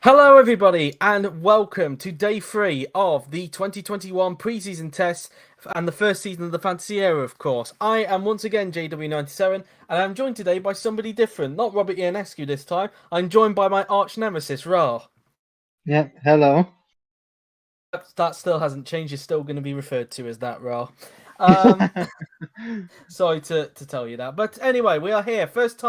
Hello, everybody, and welcome to day 3 of the 2021 preseason tests and the first season of the Fantasy Era, of course. I am once again JW97, and I'm joined today by somebody different. Not Robert Ionescu this time. I'm joined by my arch nemesis, Ra. Yeah, hello. That still hasn't changed. You're still going to be referred to as that, Ra. Um, Sorry to tell you that. But anyway, we are here. First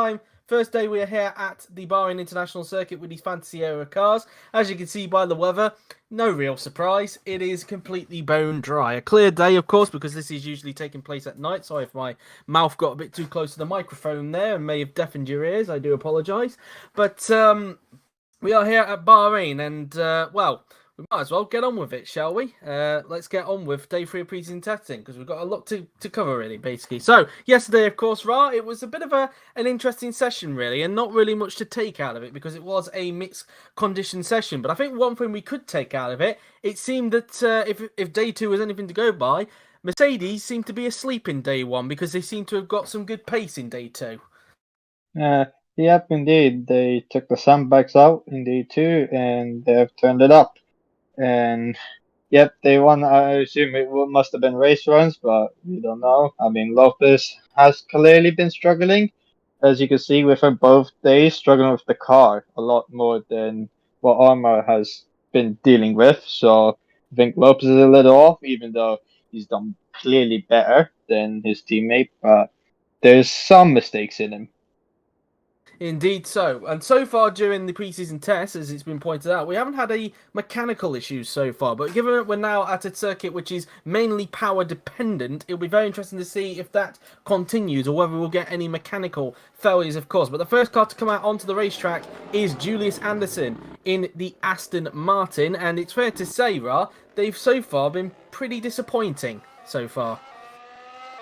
day we are here at the Bahrain International Circuit with these Fantasy Era cars. As you can see by the weather, no real surprise. It is completely bone dry. A clear day, of course, because this is usually taking place at night. Sorry if my mouth got a bit too close to the microphone there and may have deafened your ears. I do apologise. But we are here at Bahrain and, well, we might as well get on with it, shall we? Let's get on with day 3 of preseason testing because we've got a lot to cover, really, basically. So, yesterday, of course, Ra, it was a bit of an interesting session, really, and not really much to take out of it because it was a mixed condition session. But I think one thing we could take out of it, it seemed that if day 2 was anything to go by, Mercedes seemed to be asleep in day 1 because they seem to have got some good pace in day 2. Yep, indeed. They took the sandbags out in day 2 and they have turned it up. And yep, they won. I assume must have been race runs, but we don't know. I mean, Lopez has clearly been struggling, as you can see with her both days, struggling with the car a lot more than what Armour has been dealing with. So I think Lopez is a little off, even though he's done clearly better than his teammate. But there's some mistakes in him. Indeed so. And so far during the preseason tests, as it's been pointed out, we haven't had any mechanical issues so far. But given that we're now at a circuit which is mainly power dependent, it'll be very interesting to see if that continues or whether we'll get any mechanical failures, of course. But the first car to come out onto the racetrack is Julius Anderson in the Aston Martin. And it's fair to say, Ra, they've so far been pretty disappointing so far.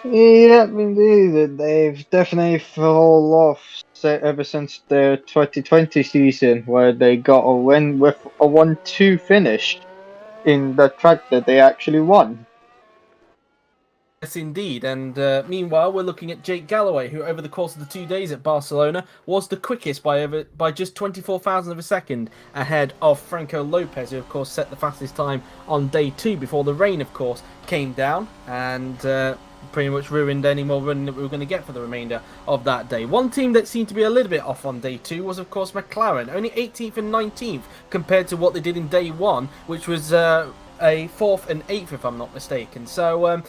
Yeah, indeed. They've definitely fall off ever since their 2020 season, where they got a win with a 1-2 finish in the track that they actually won. Yes, indeed. And meanwhile, we're looking at Jake Galloway, who over the course of the 2 days at Barcelona was the quickest by just 24,000 of a second ahead of Franco Lopez, who of course set the fastest time on day 2 before the rain, of course, came down and pretty much ruined any more running that we were going to get for the remainder of that day. One team that seemed to be a little bit off on day 2 was, of course, McLaren. Only 18th and 19th compared to what they did in day 1, which was a 4th and 8th, if I'm not mistaken. So,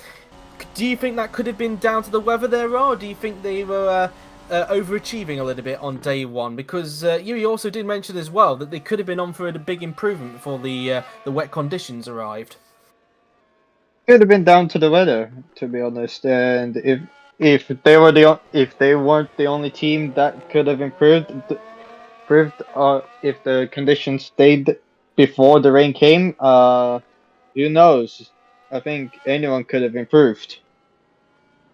do you think that could have been down to the weather there, or do you think they were overachieving a little bit on day 1? Because you also did mention as well that they could have been on for a big improvement before the wet conditions arrived. Could have been down to the weather, to be honest. And if they weren't the only team that could have improved, if the conditions stayed before the rain came, who knows? I think anyone could have improved.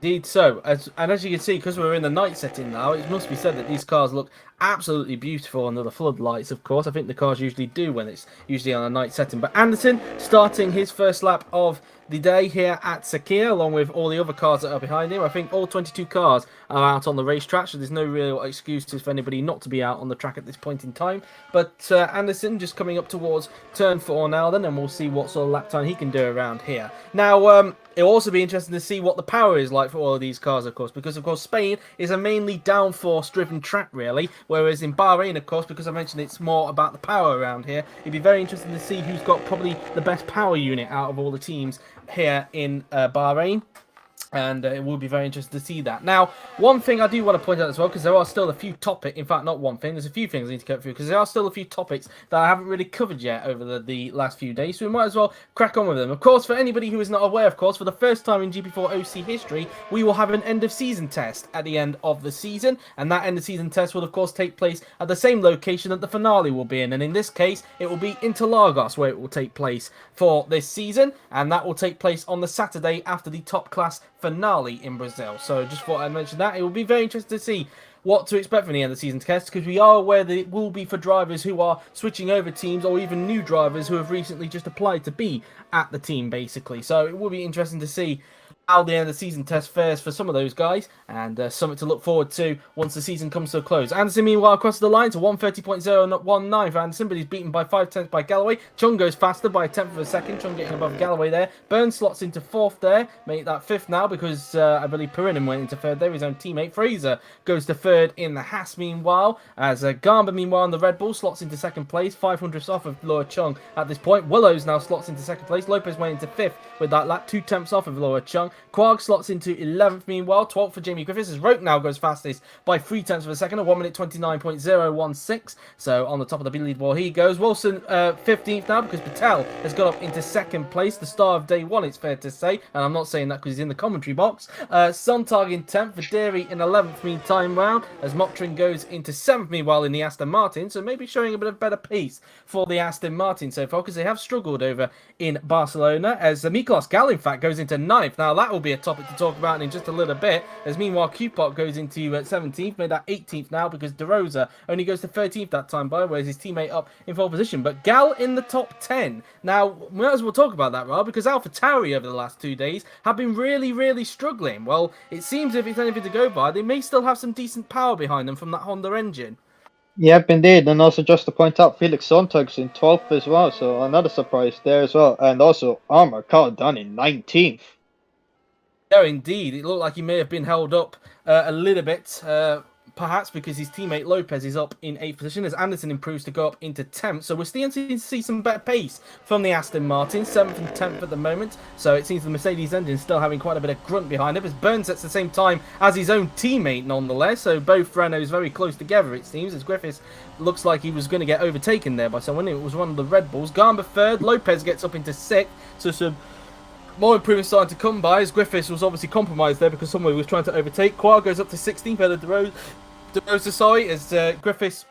Indeed so. As you can see, because we're in the night setting now, it must be said that these cars look absolutely beautiful under the floodlights, of course. I think the cars usually do when it's usually on a night setting. But Anderson starting his first lap of the day here at Sakhir, along with all the other cars that are behind him. I think all 22 cars are out on the racetrack, so there's no real excuses for anybody not to be out on the track at this point in time. But Anderson just coming up towards turn 4 now then, and we'll see what sort of lap time he can do around here. Now, it'll also be interesting to see what the power is like for all of these cars, of course, because, of course, Spain is a mainly downforce-driven track, really, whereas in Bahrain, of course, because I mentioned it's more about the power around here, it'd be very interesting to see who's got probably the best power unit out of all the teams here in Bahrain. And it will be very interesting to see that. Now, one thing I do want to point out as well, because there are still a few topics, in fact, not one thing, there's a few things I need to go through, because there are still a few topics that I haven't really covered yet over the last few days, so we might as well crack on with them. Of course, for anybody who is not aware, of course, for the first time in GP4 OC history, we will have an end-of-season test at the end of the season, and that end-of-season test will, of course, take place at the same location that the finale will be in, and in this case, it will be Interlagos, where it will take place for this season, and that will take place on the Saturday after the top class finale in Brazil. So just thought I'd mention that. It will be very interesting to see what to expect from the end of the season test, because we are aware that it will be for drivers who are switching over teams or even new drivers who have recently just applied to be at the team, basically. So it will be interesting to see how the end of the season test fares for some of those guys, and something to look forward to once the season comes to a close. Anderson, meanwhile, across the line to 130.019 for Anderson, but he's beaten by 5/10 by Galloway. Chung goes faster by a tenth of a second. Chung getting above Galloway there. Burns slots into fourth there, make that fifth now because I believe Perinin went into third there. His own teammate Fraser goes to third in the Haas, meanwhile, as Garber, meanwhile, on the Red Bull slots into second place, 500ths off of Laura Chung at this point. Willows now slots into second place. Lopez went into fifth with that lap, 2/10 off of Laura Chung. Quark slots into 11th, meanwhile, 12th for Jamie Griffiths, as Roke now goes fastest by 3/10 of a second, at 1 minute 29.016. So on the top of the leaderboard he goes. Wilson 15th now because Patel has got up into second place, the star of day one, it's fair to say, and I'm not saying that because he's in the commentary box. Sontag in 10th, Videri in 11th meantime round, as Motrin goes into 7th meanwhile in the Aston Martin, so maybe showing a bit of better pace for the Aston Martin so far, because they have struggled over in Barcelona, as Miklos Gal in fact goes into 9th. Now that will be a topic to talk about in just a little bit, as meanwhile Q-Pot goes into 17th, made that 18th now because De Rosa only goes to 13th that time by, whereas his teammate up in 4th position. But Gal in the top 10. Now, we might as well talk about that, Rob, because AlphaTauri over the last 2 days have been really struggling. Well, it seems if it's anything to go by, they may still have some decent power behind them from that Honda engine. Yep, indeed. And also just to point out, Felix Sontag's in 12th as well, so another surprise there as well. And also, Armour Carl done in 19th. No, indeed. It looked like he may have been held up a little bit, perhaps because his teammate Lopez is up in 8th position, as Anderson improves to go up into 10th. So we're still to see some better pace from the Aston Martin, 7th and 10th at the moment. So it seems the Mercedes engine still having quite a bit of grunt behind it, as Burns at the same time as his own teammate nonetheless. So both Renaults very close together, it seems, as Griffiths looks like he was going to get overtaken there by someone. It was one of the Red Bulls. Garber 3rd, Lopez gets up into 6th. So some more improvements starting to come by, as Griffiths was obviously compromised there because someone was trying to overtake. Quark goes up to 16th, out of De Rosa, sorry, as Griffiths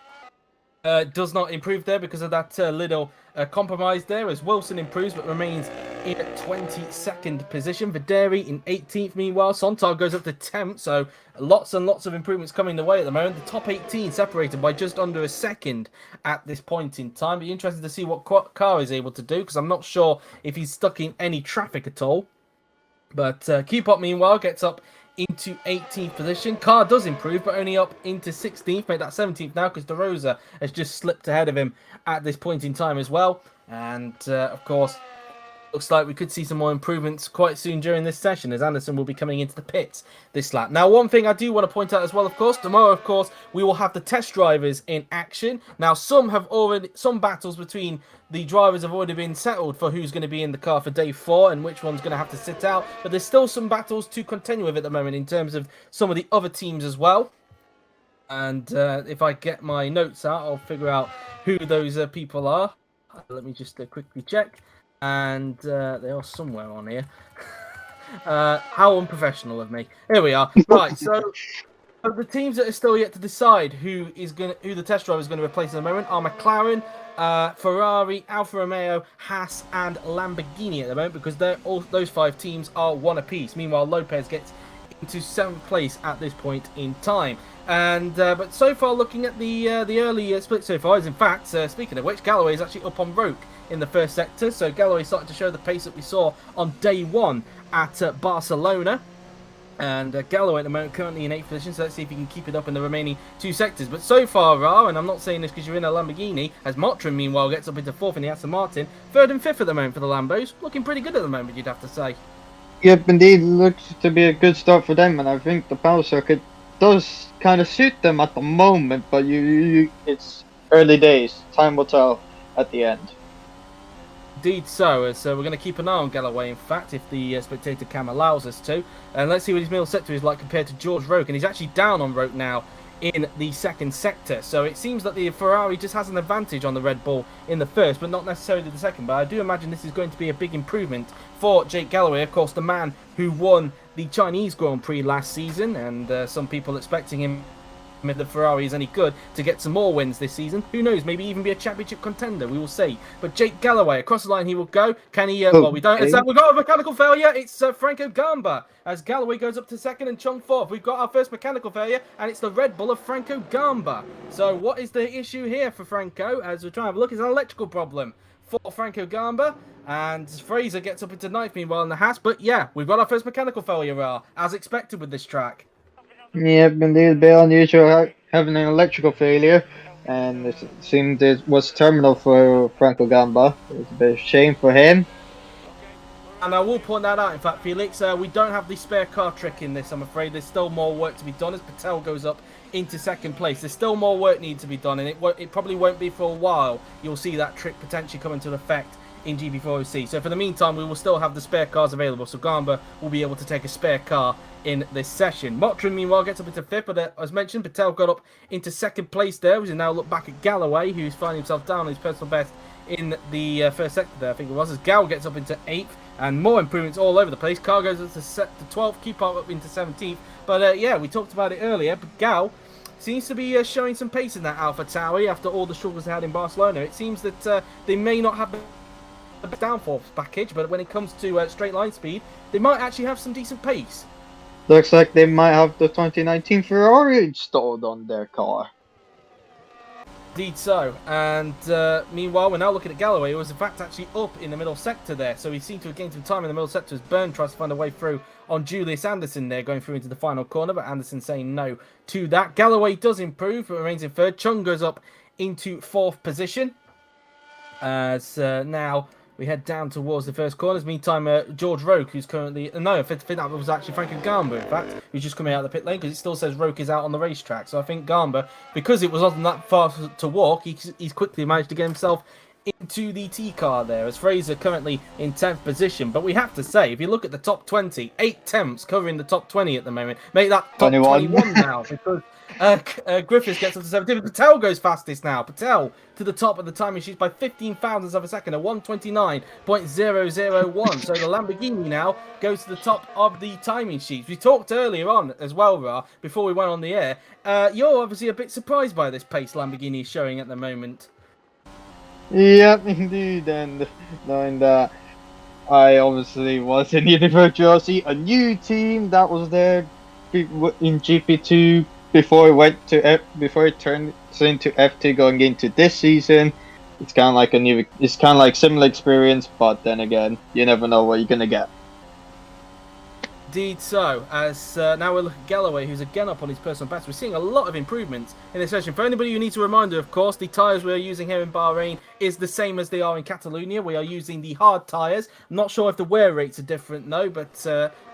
does not improve there because of that little compromise there, as Wilson improves but remains in 22nd position. Videri in 18th meanwhile. Sontag goes up to 10th, so lots and lots of improvements coming the way at the moment. The top 18 separated by just under a second at this point in time. Be interested to see what car is able to do, because I'm not sure if he's stuck in any traffic at all. But Q-Pop meanwhile gets up into 18th position. Car does improve, but only up into 16th, made that 17th now because De Rosa has just slipped ahead of him at this point in time as well. And of course, looks like we could see some more improvements quite soon during this session, as Anderson will be coming into the pits this lap. Now, one thing I do want to point out as well, of course, tomorrow, of course, we will have the test drivers in action. Now, some battles between the drivers have already been settled for who's going to be in the car for day 4 and which one's going to have to sit out. But there's still some battles to continue with at the moment in terms of some of the other teams as well. And if I get my notes out, I'll figure out who those people are. Let me just quickly check. And they are somewhere on here. How unprofessional of me. Here we are. Right, so the teams that are still yet to decide who the test driver is going to replace at the moment are McLaren, Ferrari, Alfa Romeo, Haas, and Lamborghini at the moment, because those 5 teams are one apiece. Meanwhile, Lopez gets into 7th place at this point in time. And but so far, looking at the early split so far, is in fact, speaking of which, Galloway is actually up on Roke in the first sector. So Galloway started to show the pace that we saw on day 1 at Barcelona. And Galloway at the moment currently in 8th position, so let's see if he can keep it up in the remaining 2 sectors. But so far, Ra, and I'm not saying this because you're in a Lamborghini, as Motrin meanwhile gets up into 4th in the Aston Martin, 3rd and 5th at the moment for the Lambos. Looking pretty good at the moment, you'd have to say. Yep, indeed, looks to be a good start for them, and I think the power circuit does kind of suit them at the moment, but it's early days. Time will tell at the end. Indeed so. So we're going to keep an eye on Galloway, in fact, if the spectator cam allows us to. And let's see what his middle sector is like compared to George Roke. And he's actually down on Roke now in the 2nd sector. So it seems that the Ferrari just has an advantage on the Red Bull in the 1st, but not necessarily the 2nd. But I do imagine this is going to be a big improvement for Jake Galloway, of course, the man who won the Chinese Grand Prix last season. And some people expecting him, if the Ferrari is any good, to get some more wins this season. Who knows, maybe even be a championship contender, we will see. But Jake Galloway, across the line he will go. Can he, well, we don't, we've got a mechanical failure. It's Franco Gamba, as Galloway goes up to 2nd and Chung 4th. We've got our first mechanical failure, and it's the Red Bull of Franco Gamba. So what is the issue here for Franco? As we're trying to have a look, it's an electrical problem for Franco Gamba. And Fraser gets up into ninth, meanwhile, in the Haas. But yeah, we've got our first mechanical failure, as expected with this track. Yep, indeed, a bit unusual having an electrical failure, and it seemed it was terminal for Franco Gamba. It's a bit of a shame for him. And I will point that out, in fact, Felix, we don't have the spare car trick in this, I'm afraid. There's still more work to be done as Patel goes up into second place. There's still more work needs to be done, and it probably won't be for a while. You'll see that trick potentially come into effect in GP4OC. So for the meantime, we will still have the spare cars available, so Gamba will be able to take a spare car in this session. Motrin, meanwhile, gets up into fifth, but as mentioned, Patel got up into second place there. We now look back at Galloway, who's finding himself down on his personal best in the first sector there, I think it was, as Gal gets up into 8th, and more improvements all over the place. Car goes up to 12th, keep up into 17th, but yeah, we talked about it earlier, but Gal seems to be showing some pace in that Alpha Tauri after all the struggles they had in Barcelona. It seems that they may not have the downforce package, but when it comes to straight line speed, they might actually have some decent pace. Looks like they might have the 2019 Ferrari installed on their car. Indeed so, and meanwhile we're now looking at Galloway, who was in fact actually up in the middle sector there, so he seemed to have gained some time in the middle sector as Byrne tries to find a way through on Julius Anderson there, going through into the final corner, but Anderson saying no to that. Galloway does improve, but remains in third. Chung goes up into 4th position, as now we head down towards the first corners. Meantime, George Roke, who's currently... No, I think that was actually Franco Gamba, in fact, who's just coming out of the pit lane, because it still says Roke is out on the racetrack. So I think Gamba, because it was not that far to walk, he's quickly managed to get himself into the T car there, as Fraser currently in 10th position. But we have to say, if you look at the top 20, 8 temps covering the top 20 at the moment. Make that top 21 now, because... Griffiths gets up to 17th. Patel goes fastest now. Patel to the top of the timing sheets by 15 thousandths of a second, a 129.001. So the Lamborghini now goes to the top of the timing sheets. We talked earlier on as well, Ra, before we went on the air. You're obviously a bit surprised by this pace Lamborghini is showing at the moment. Yep, indeed, and knowing that I obviously was in University, a new team that was there in GP2 before it turned into F2 going into this season. It's kind of like similar experience, but then again, you never know what you're gonna get. Indeed so, as now we look at Galloway, who's again up on his personal best. We're seeing a lot of improvements in this session. For anybody who needs a reminder, of course, the tyres we're using here in Bahrain is the same as they are in Catalonia. We are using the hard tyres. I'm not sure if the wear rates are different, though, but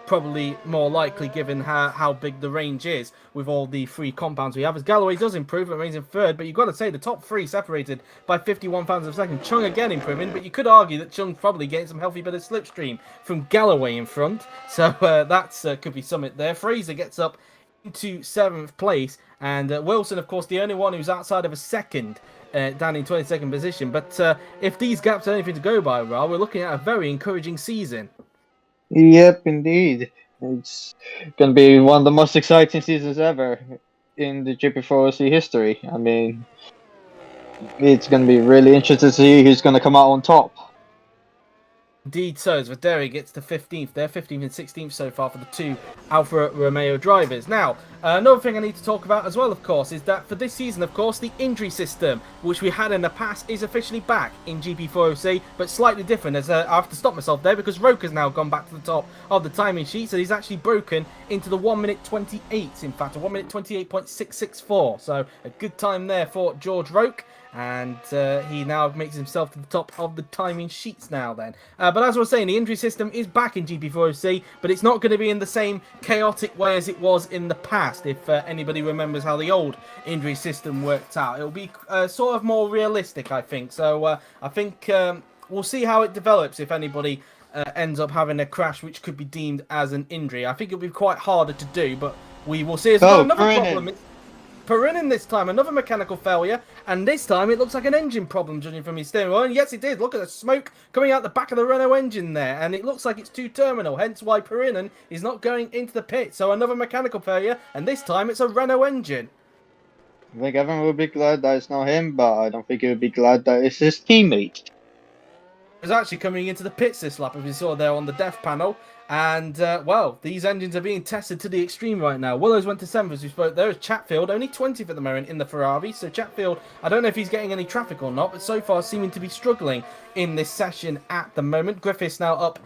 probably more likely given how big the range is with all the free compounds we have. As Galloway does improve, it remains in third, but you've got to say the top 3 separated by 51 thousandths of a second. Chung again improving, but you could argue that Chung's probably getting some healthy bit of slipstream from Galloway in front, so that's could be something there. Fraser gets up into 7th place, and Wilson, of course, the only one who's outside of a second, down in 22nd position. But if these gaps are anything to go by, Ra, we're looking at a very encouraging season. Yep, indeed. It's going to be one of the most exciting seasons ever in the GP4OC history. I mean, it's going to be really interesting to see who's going to come out on top. Indeed so, as Vaderi gets to 15th there, 15th and 16th so far for the 2 Alfa Romeo drivers. Now, another thing I need to talk about as well, of course, is that for this season, of course, the injury system, which we had in the past, is officially back in GP4OC, but slightly different, as I have to stop myself there, because Roke has now gone back to the top of the timing sheet, so he's actually broken into the 1 minute 28, in fact, a 1 minute 28.664, so a good time there for George Roke. And he now makes himself to the top of the timing sheets now then. But as I was saying, the injury system is back in GP4OC, but it's not going to be in the same chaotic way as it was in the past, if anybody remembers how the old injury system worked out. It'll be sort of more realistic, I think. So I think we'll see how it develops if anybody ends up having a crash which could be deemed as an injury. I think it'll be quite harder to do, but we will see. Another problem. Perinin this time, another mechanical failure, and this time it looks like an engine problem judging from his steering wheel, and yes it did. Look at the smoke coming out the back of the Renault engine there, and it looks like it's 2-terminal, hence why Perinin is not going into the pit. So another mechanical failure, and this time it's a Renault engine. I think everyone will be glad that it's not him, but I don't think he would be glad that it's his teammate. He was actually coming into the pits this lap, as we saw there on the def panel, And, well, these engines are being tested to the extreme right now. Willows went to 7th as we spoke. There is Chatfield, only 20th at the moment in the Ferrari. So Chatfield, I don't know if he's getting any traffic or not, but so far seeming to be struggling in this session at the moment. Griffiths now up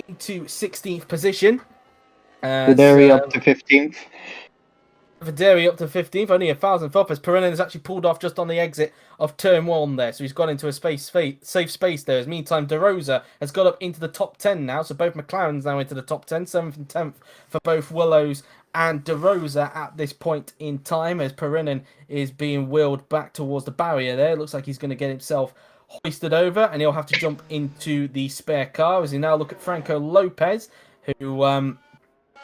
into 16th position. Videri up to 15th. Videri up to 15th, only 1,000th up as Perinin has actually pulled off just on the exit of turn 1 there. So he's got into a safe space there. As meantime, De Rosa has got up into the top 10 now. So both McLarens now into the top 10, 7th and 10th for both Willows and De Rosa at this point in time as Perinin is being wheeled back towards the barrier there. It looks like he's going to get himself hoisted over and he'll have to jump into the spare car as we now look at Franco Lopez, who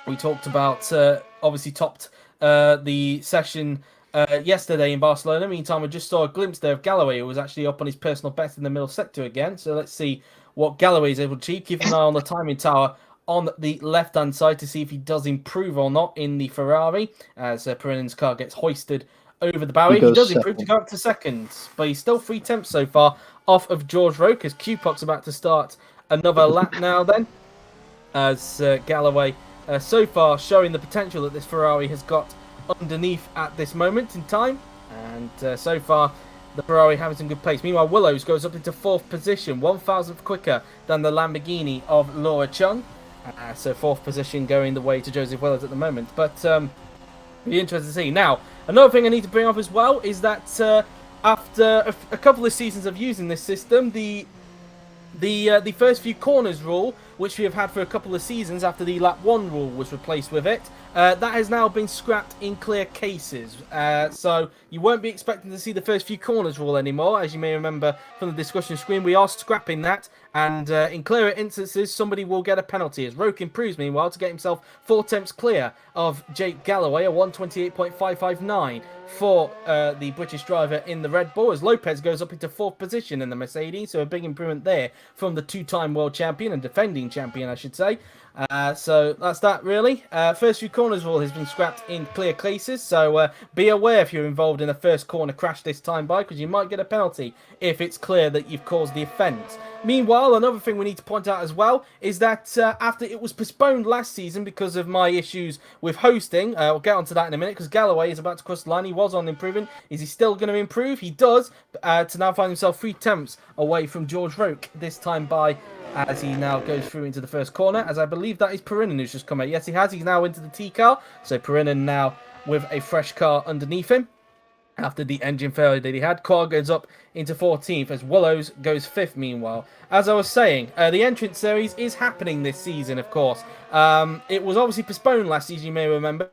we talked about, obviously topped the session yesterday in Barcelona. Meantime, we just saw a glimpse there of Galloway, who was actually up on his personal best in the middle sector again. So let's see what Galloway is able to achieve. Keep an eye on the timing tower on the left-hand side to see if he does improve or not in the Ferrari as Perinin's car gets hoisted over the barrier. He does improve to go up to second, but he's still 3/10 so far off of George Roke as Q-Pock's about to start another lap now then as Galloway so far showing the potential that this Ferrari has got underneath at this moment in time. And so far, the Ferrari having some good pace. Meanwhile, Willows goes up into 4th position, 1,000th quicker than the Lamborghini of Laura Chung. So 4th position going the way to Joseph Willows at the moment. But be interesting to see. Now, another thing I need to bring up as well is that after a couple of seasons of using this system, the first few corners rule, which we have had for a couple of seasons after the lap 1 rule was replaced with it, that has now been scrapped in clear cases. So you won't be expecting to see the first few corners rule anymore. As you may remember from the discussion screen, we are scrapping that. And in clearer instances, somebody will get a penalty. As Roke improves, meanwhile, to get himself 4 tenths clear of Jake Galloway, a 128.559 for the British driver in the Red Bull, as Lopez goes up into 4th position in the Mercedes. So a big improvement there from the 2-time world champion and defending champion, I should say. So that's that really. First few corners rule has been scrapped in clear cases, so be aware if you're involved in a first corner crash this time by, because you might get a penalty if it's clear that you've caused the offence. Meanwhile, another thing we need to point out as well is that after it was postponed last season because of my issues with hosting, we'll get onto that in a minute because Galloway is about to cross the line. He was on improving. Is he still going to improve? He does, to now find himself 3 tenths away from George Roke this time by, as he now goes through into the first corner, as I believe that is Perinin who's just come out. Yes, he has. He's now into the T car. So Perinin now with a fresh car underneath him after the engine failure that he had. Quark goes up into 14th as Willows goes 5th meanwhile. As I was saying, the entrance series is happening this season, of course. It was obviously postponed last season, you may remember,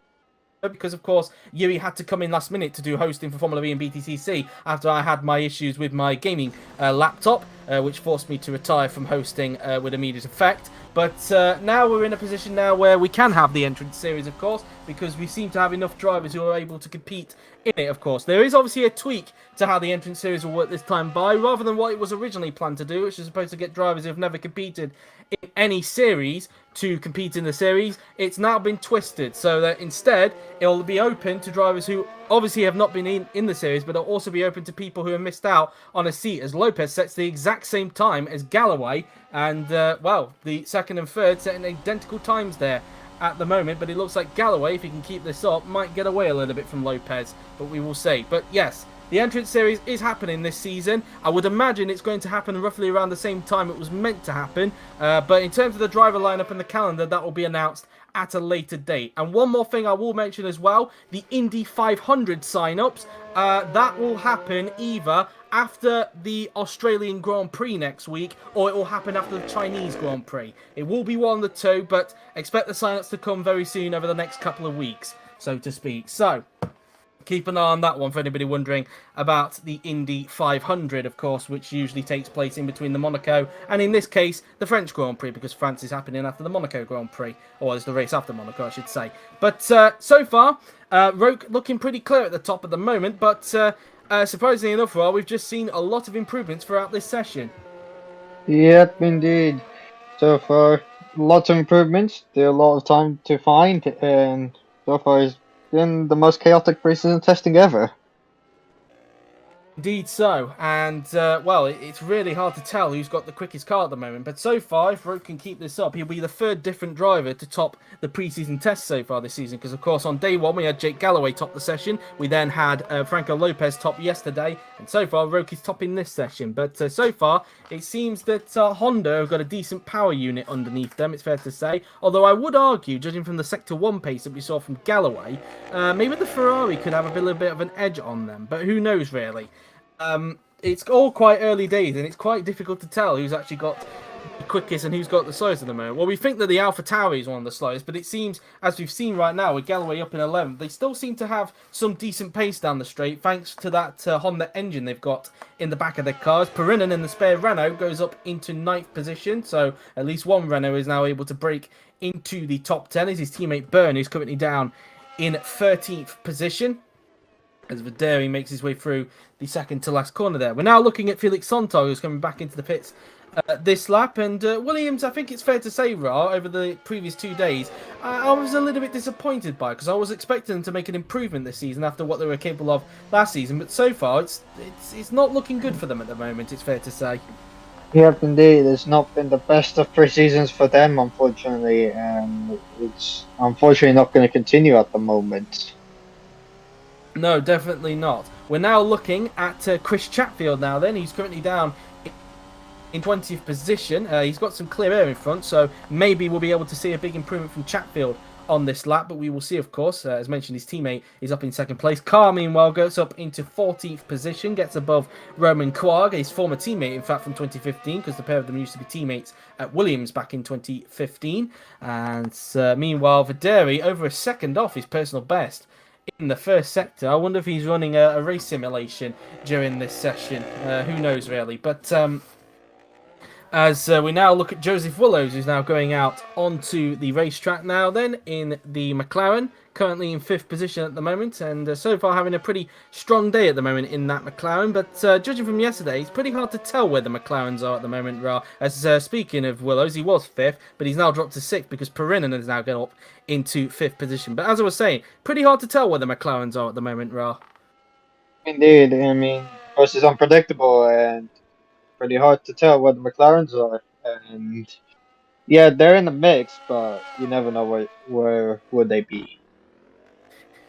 because of course Yuri had to come in last minute to do hosting for Formula V and BTCC after I had my issues with my gaming laptop, which forced me to retire from hosting with immediate effect. But now we're in a position now where we can have the entrance series, of course, because we seem to have enough drivers who are able to compete in it, of course. There is obviously a tweak to how the entrance series will work this time by, rather than what it was originally planned to do, which is supposed to get drivers who have never competed in any series to compete in the series. It's now been twisted so that instead it'll be open to drivers who obviously have not been in the series, but it'll also be open to people who have missed out on a seat, as Lopez sets the exact same time as Galloway, and well, the second and third setting identical times there at the moment. But it looks like Galloway, if he can keep this up, might get away a little bit from Lopez, but we will see. But yes, the entrance series is happening this season. I would imagine it's going to happen roughly around the same time it was meant to happen. But in terms of the driver lineup and the calendar, that will be announced at a later date. And one more thing I will mention as well, the Indy 500 sign-ups, that will happen either after the Australian Grand Prix next week, or it will happen after the Chinese Grand Prix. It will be one of the two, but expect the sign-ups to come very soon over the next couple of weeks, so to speak. So keep an eye on that one for anybody wondering about the Indy 500, of course, which usually takes place in between the Monaco and, in this case, the French Grand Prix, because France is happening after the Monaco Grand Prix, or as the race after Monaco, I should say. But so far, Roke looking pretty clear at the top at the moment, but surprisingly enough, we've just seen a lot of improvements throughout this session. Yep, indeed. So far, lots of improvements. There are a lot of time to find, and so far it's been the most chaotic preseason testing ever. Indeed so, and well, it's really hard to tell who's got the quickest car at the moment. But so far, if Roke can keep this up, he'll be the third different driver to top the preseason test so far this season. Because of course, on day one we had Jake Galloway top the session. We then had Franco Lopez top yesterday, and so far Roke is topping this session. But so far, it seems that Honda have got a decent power unit underneath them. It's fair to say. Although I would argue, judging from the Sector 1 pace that we saw from Galloway, maybe the Ferrari could have a little bit of an edge on them. But who knows really? It's all quite early days, and it's quite difficult to tell who's actually got the quickest and who's got the slowest at the moment. Well, we think that the Alpha Tauri is one of the slowest, but it seems, as we've seen right now, with Galloway up in 11th, they still seem to have some decent pace down the straight, thanks to that Honda engine they've got in the back of their cars. Perinen in the spare Renault goes up into 9th position, so at least one Renault is now able to break into the top 10, as his teammate Byrne, who's currently down in 13th position, as Videri makes his way through the second to last corner there. We're now looking at Felix Sontag, who's coming back into the pits this lap. And Williams, I think it's fair to say, Ra, over the previous 2 days, I was a little bit disappointed by, because I was expecting them to make an improvement this season after what they were capable of last season. But so far, it's not looking good for them at the moment, it's fair to say. Yep, indeed. It's not been the best of pre-seasons for them, unfortunately, and it's unfortunately not going to continue at the moment. No, definitely not. We're now looking at Chris Chatfield now then. He's currently down in 20th position. He's got some clear air in front, so maybe we'll be able to see a big improvement from Chatfield on this lap, but we will see, of course. As mentioned, his teammate is up in second place. Carr, meanwhile, goes up into 14th position, gets above Roman Quark, his former teammate, in fact, from 2015, because the pair of them used to be teammates at Williams back in 2015. And meanwhile, Videri over a second off his personal best in the first sector. I wonder if he's running a race simulation during this session. Who knows, really. But as we now look at Joseph Willows, who's now going out onto the racetrack now then in the McLaren, currently in 5th position at the moment, and so far having a pretty strong day at the moment in that McLaren. But judging from yesterday, it's pretty hard to tell where the McLarens are at the moment, Ra. As speaking of Willows, he was 5th, but he's now dropped to 6th because Perinen has now gone up into 5th position. But as I was saying, pretty hard to tell where the McLarens are at the moment, Ra. Indeed, I mean, of course, it's unpredictable and pretty hard to tell what the McLarens are. And yeah, they're in the mix, but you never know where would they be.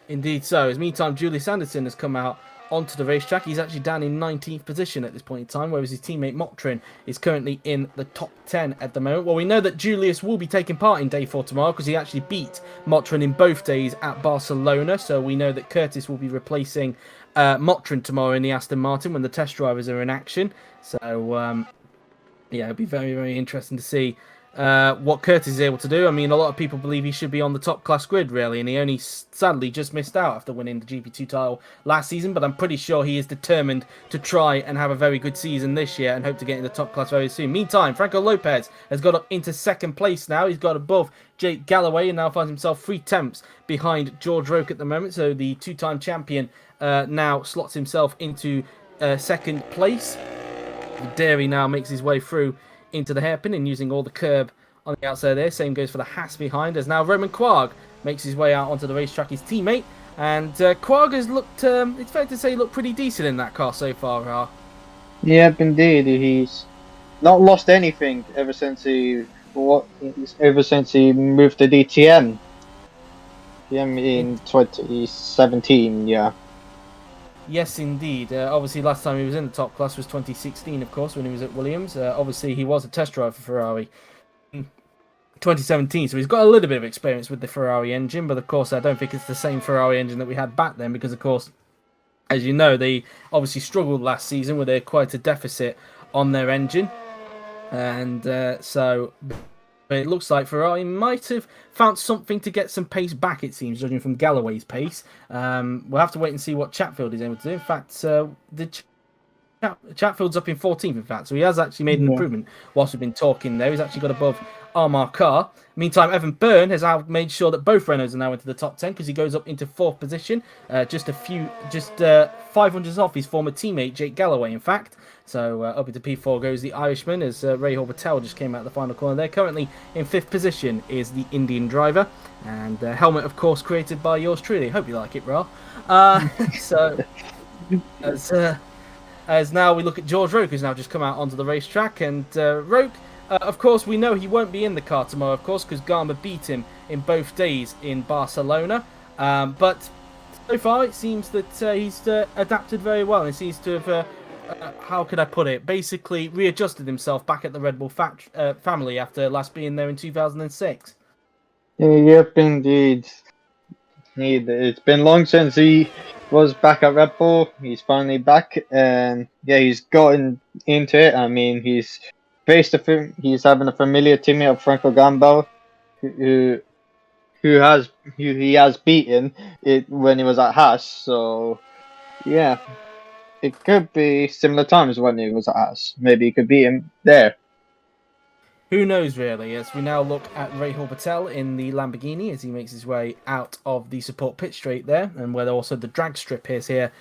Indeed so. As meantime, Julius Anderson has come out onto the racetrack. He's actually down in 19th position at this point in time, whereas his teammate Motrin is currently in the top 10 at the moment. Well, we know that Julius will be taking part in day 4 tomorrow because he actually beat Motrin in both days at Barcelona. So we know that Curtis will be replacing Motrin tomorrow in the Aston Martin when the test drivers are in action. So yeah, it'll be very, very interesting to see what Curtis is able to do. I mean, a lot of people believe he should be on the top class grid, really, and he only sadly just missed out after winning the GP2 title last season, but I'm pretty sure he is determined to try and have a very good season this year and hope to get in the top class very soon. Meantime, Franco Lopez has got up into second place now. He's got above Jake Galloway and now finds himself 3/10 behind George Roke at the moment, so the two-time champion now slots himself into second place. Dairy now makes his way through into the hairpin and using all the curb on the outside there. Same goes for the Haas behind, as now Roman Quark makes his way out onto the racetrack, his teammate. And Quark has looked, it's fair to say, looked pretty decent in that car so far. Yep, indeed. He's not lost anything ever since he moved to DTM. In 2017, yeah. Yes, indeed. Obviously, last time he was in the top class was 2016, of course, when he was at Williams. Obviously, he was a test driver for Ferrari in 2017, so he's got a little bit of experience with the Ferrari engine, but of course, I don't think it's the same Ferrari engine that we had back then, because, of course, as you know, they obviously struggled last season with quite a deficit on their engine, and so... But it looks like Ferrari might have found something to get some pace back, it seems, judging from Galloway's pace. We'll have to wait and see what Chatfield is able to do. In fact, Chatfield's up in 14th, in fact, so he has actually made an improvement whilst we've been talking there. He's actually got above Armar Carr. Meantime, Evan Byrne has made sure that both Renaults are now into the top 10 because he goes up into 4th position, just 500s off his former teammate, Jake Galloway, in fact. So up into P4 goes the Irishman as Ray Horvatel just came out the final corner there. Currently in 5th position is the Indian driver. And helmet, of course, created by yours truly. Hope you like it, Ra. So as as now we look at George Roke, who's now just come out onto the racetrack. And Roke, of course, we know he won't be in the car tomorrow, of course, because Garma beat him in both days in Barcelona. But so far, it seems that he's adapted very well. And seems to have, how could I put it, basically readjusted himself back at the Red Bull family after last being there in 2006. Yep, indeed. It's been long since he was back at Red Bull. He's finally back, and yeah, he's gotten into it. I mean, he's he's having a familiar teammate of Franco Gamba, who he has beaten it when he was at Haas. So yeah, it could be similar times when he was at Haas. Maybe he could beat him there. Who knows, really, as we now look at Rahul Patel in the Lamborghini as he makes his way out of the support pit straight there, and where also the drag strip is here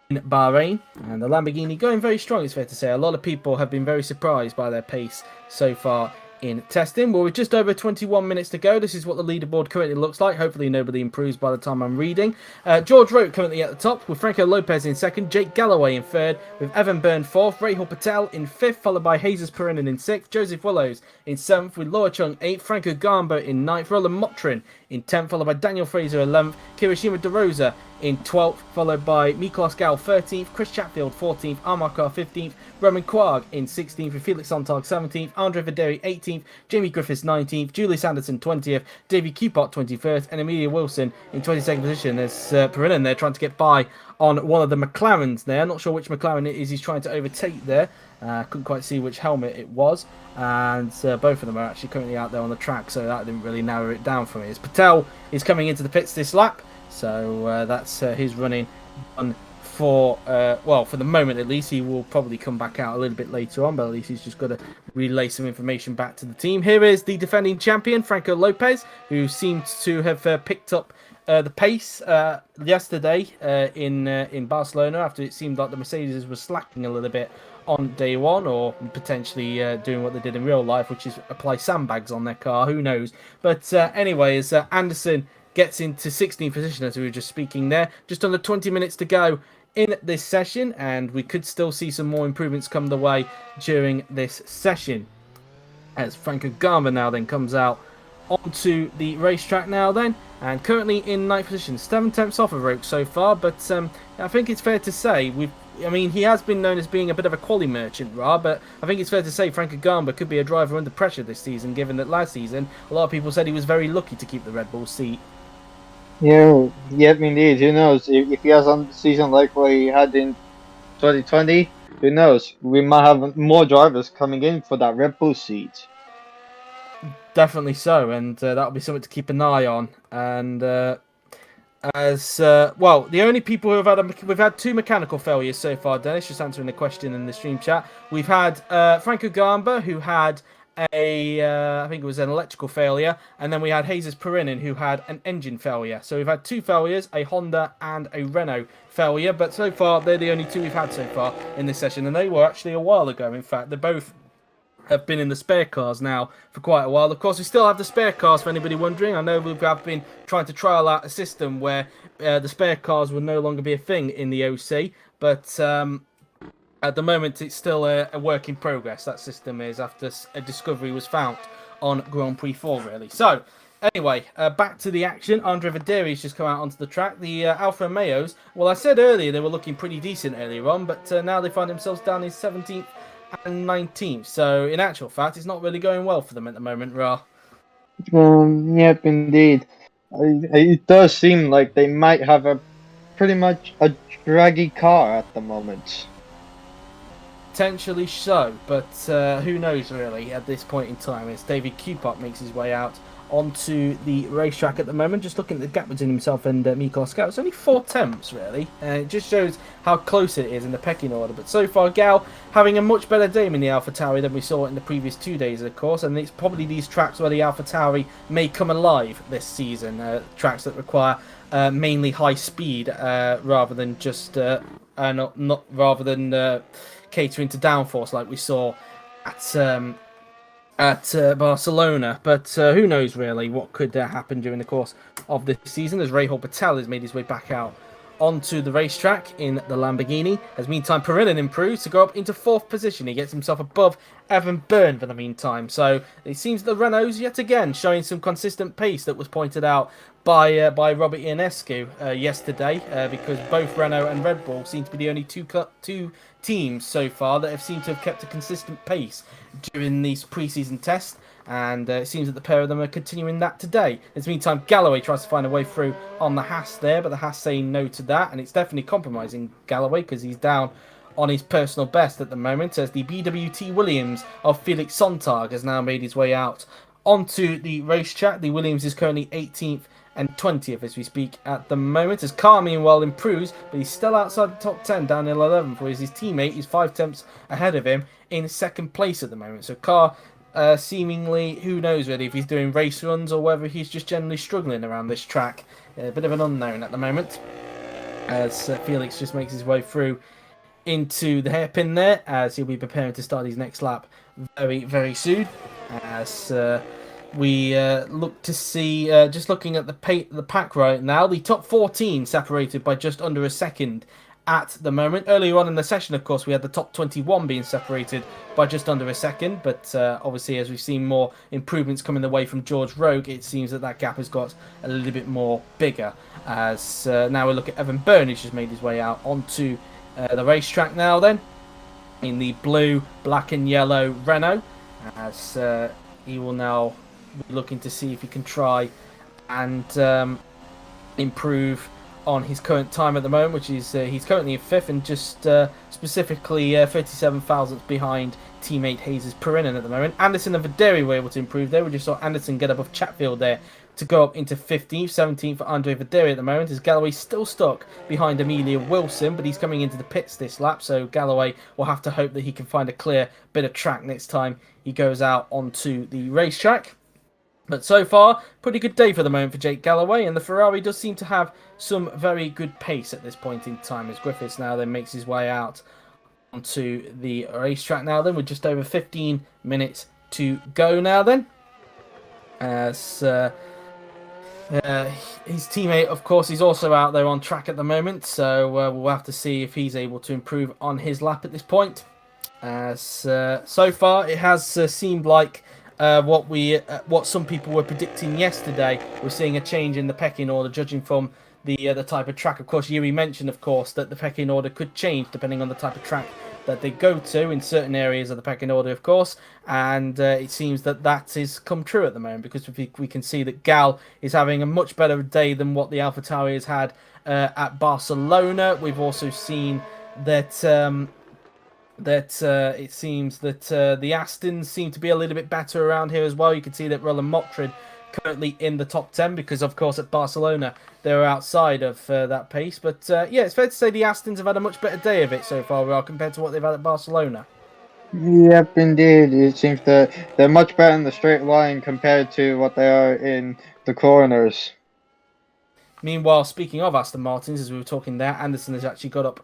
in Bahrain. And the Lamborghini going very strong, it's fair to say. A lot of people have been very surprised by their pace so far in testing. Well, with just over 21 minutes to go, this is what the leaderboard currently looks like. Hopefully nobody improves by the time I'm reading. George Roke currently at the top, with Franco Lopez in second, Jake Galloway in third, with Evan Byrne fourth, Rahul Patel in fifth, followed by Jesus Perinen in sixth, Joseph Willows in seventh, with Laura Chung eighth, Franco Gamba in ninth, Roland Motrin in 10th, followed by Daniel Fraser 11th, Kirishima De Rosa in 12th, followed by Miklos Gal 13th, Chris Chatfield 14th, Amarkar 15th, Roman Quark in 16th, with Felix Sontag 17th, Andre Videri 18th, Jamie Griffiths 19th, Julius Anderson 20th, David Cupot 21st, and Amelia Wilson in 22nd position. There's Perinin there trying to get by on one of the McLarens there. Not sure which McLaren it is he's trying to overtake there. Couldn't quite see which helmet it was. And both of them are actually currently out there on the track, so that didn't really narrow it down for me. As Patel is coming into the pits this lap, so that's his running done for, well, for the moment at least. He will probably come back out a little bit later on, but at least he's just got to relay some information back to the team. Here is the defending champion, Franco Lopez, who seems to have picked up the pace yesterday in Barcelona, after it seemed like the Mercedes was slacking a little bit on day one, or potentially doing what they did in real life, which is apply sandbags on their car. Who knows? But anyway, as Anderson gets into 16th position, as we were just speaking there, just under 20 minutes to go in this session, and we could still see some more improvements come the way during this session, as Franco Gamba now then comes out onto the racetrack now then, and currently in 9th position, 7/10 off of Roke so far. But I think it's fair to say I mean, he has been known as being a bit of a quali merchant, but I think it's fair to say Franco Gamba could be a driver under pressure this season, given that last season a lot of people said he was very lucky to keep the Red Bull seat. Yeah, yep, indeed. Who knows? If he has a season like what he had in 2020, who knows? We might have more drivers coming in for that Red Bull seat. Definitely so, and that'll be something to keep an eye on. And as well, the only people who have we've had 2 mechanical failures so far. Dennis, just answering the question in the stream chat. We've had Franco Gamba, who had I think it was an electrical failure, and then we had Jesus Perinin, who had an engine failure. So we've had 2 failures, a Honda and a Renault failure, but so far they're the only 2 we've had so far in this session, and they were actually a while ago. In fact, they both have been in the spare cars now for quite a while. Of course, we still have the spare cars, for anybody wondering. I know we've been trying to trial out a system where the spare cars will no longer be a thing in the OC, but at the moment it's still a work in progress. That system is after a discovery was found on Grand Prix 4, really. So anyway, back to the action. Andre Videri's just come out onto the track. The Alfa Romeos, well, I said earlier they were looking pretty decent earlier on, but now they find themselves down in 17th and 19th. So in actual fact, it's not really going well for them at the moment, Ra. Yep, indeed. It does seem like they might have pretty much a draggy car at the moment. Potentially so, but who knows really at this point in time, as David Cupot makes his way out onto the racetrack at the moment. Just looking at the gap between himself and Miklos Gal, it's only 4/10 really. It just shows how close it is in the pecking order. But so far, Gal having a much better day in the AlphaTauri than we saw in the previous 2 days, of course. And it's probably these tracks where the AlphaTauri may come alive this season. Tracks that require mainly high speed rather than just rather than catering to downforce like we saw at Barcelona. But who knows really what could happen during the course of this season, as Rahul Patel has made his way back out onto the racetrack in the Lamborghini. As meantime, Perrin improves to go up into 4th position. He gets himself above Evan Byrne for the meantime. So it seems the Renaults yet again showing some consistent pace that was pointed out by Robert Ionescu yesterday, because both Renault and Red Bull seem to be the only two teams so far that have seemed to have kept a consistent pace during these pre-season tests. And it seems that the pair of them are continuing that today. In the meantime, Galloway tries to find a way through on the Haas there, but the Haas saying no to that, and it's definitely compromising Galloway because he's down on his personal best at the moment, as the BWT Williams of Felix Sontag has now made his way out onto the racetrack. The Williams is currently 18th and 20th as we speak at the moment, as Carr meanwhile improves, but he's still outside the top 10 down in 11th, whereas his teammate is 5 tenths ahead of him in 2nd place at the moment. So Carr seemingly, who knows really if he's doing race runs or whether he's just generally struggling around this track. A bit of an unknown at the moment, as Felix just makes his way through into the hairpin there, as he'll be preparing to start his next lap very, very soon. As we look to see, just looking at the pack right now, the top 14 separated by just under a second at the moment. Earlier on in the session, of course, we had the top 21 being separated by just under a second, but obviously as we've seen more improvements coming the way from George Rogue, it seems that that gap has got a little bit more bigger. As now we look at Evan Byrne, who's just made his way out onto the racetrack now then, in the blue, black and yellow Renault, as he will now be looking to see if he can try and improve on his current time at the moment, which is he's currently in 5th and just specifically 37 thousandths behind teammate Hayes' Perrin at the moment. Anderson and Vaderi were able to improve there. We just saw Anderson get above Chatfield there to go up into 15th, 17th for Andre Vaderi at the moment, as Galloway's still stuck behind Amelia Wilson, but he's coming into the pits this lap, so Galloway will have to hope that he can find a clear bit of track next time he goes out onto the racetrack. But so far, pretty good day for the moment for Jake Galloway, and the Ferrari does seem to have some very good pace at this point in time, as Griffiths now then makes his way out onto the racetrack now then, with just over 15 minutes to go now then. As his teammate, of course, is also out there on track at the moment, so we'll have to see if he's able to improve on his lap at this point. As so far, it has seemed like what some people were predicting yesterday. We're seeing a change in the pecking order, judging from the type of track. Of course, Yuri mentioned, of course, that the pecking order could change depending on the type of track that they go to in certain areas of the pecking order, of course, and it seems that that is come true at the moment, because we can see that Gal is having a much better day than what the AlphaTauri has had at Barcelona. We've also seen that it seems that the Astons seem to be a little bit better around here as well. You can see that Roland Mottrid currently in the top 10, because of course at Barcelona they were outside of that pace, but yeah, it's fair to say the Astons have had a much better day of it so far compared to what they've had at Barcelona. Yep, indeed. It seems that they're much better in the straight line compared to what they are in the corners. Meanwhile, speaking of Aston Martins, as we were talking there, Anderson has actually got up.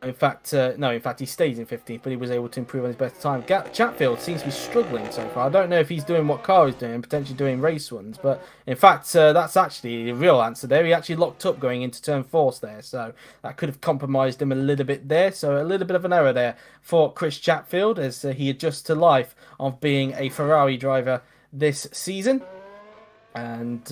In fact, he stays in 15th, but he was able to improve on his better time. Chatfield seems to be struggling so far. I don't know if he's doing what Carr is doing, potentially doing race runs, but in fact, that's actually the real answer there. He actually locked up going into turn 4 there, so that could have compromised him a little bit there. So a little bit of an error there for Chris Chatfield, as he adjusts to life of being a Ferrari driver this season. And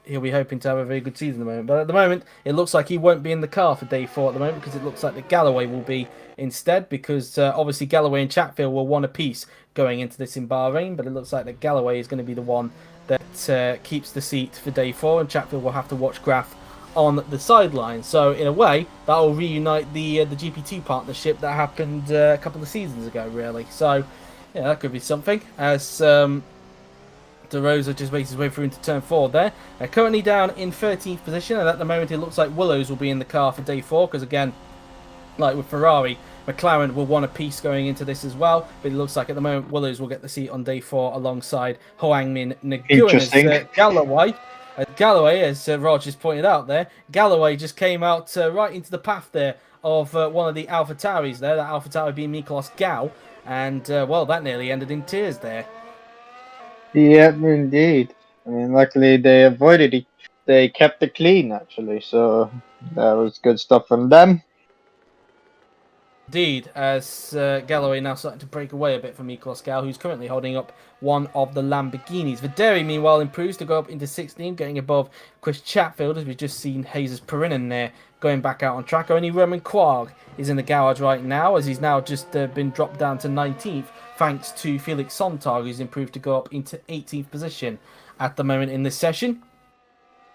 he'll be hoping to have a very good season at the moment. But at the moment, it looks like he won't be in the car for day 4 at the moment, because it looks like that Galloway will be instead, because obviously Galloway and Chatfield were one apiece going into this in Bahrain, but it looks like that Galloway is going to be the one that keeps the seat for day 4, and Chatfield will have to watch Graf on the sideline. So in a way, that will reunite the GP2 partnership that happened a couple of seasons ago, really. So yeah, that could be something. As De Rosa just makes his way through into turn 4 there. Currently down in 13th position, and at the moment it looks like Willows will be in the car for day 4, because again, like with Ferrari, McLaren will want a piece going into this as well, but it looks like at the moment Willows will get the seat on day 4 alongside Hoang Min Nguyen. As Galloway, as Rog just pointed out there, Galloway just came out right into the path there of one of the AlphaTauris there, that AlphaTauri being Miklos Gau, and well, that nearly ended in tears there. Yep, indeed. I mean, luckily they avoided they kept it clean actually, so that was good stuff from them. Indeed, as Galloway now starting to break away a bit from Gal, who's currently holding up one of the Lamborghinis. Videri, meanwhile, improves to go up into 16, getting above Chris Chatfield, as we've just seen Jesus Perinen there going back out on track. Only Roman Quark is in the garage right now, as he's now just been dropped down to 19th, thanks to Felix Sontag, who's improved to go up into 18th position at the moment in this session.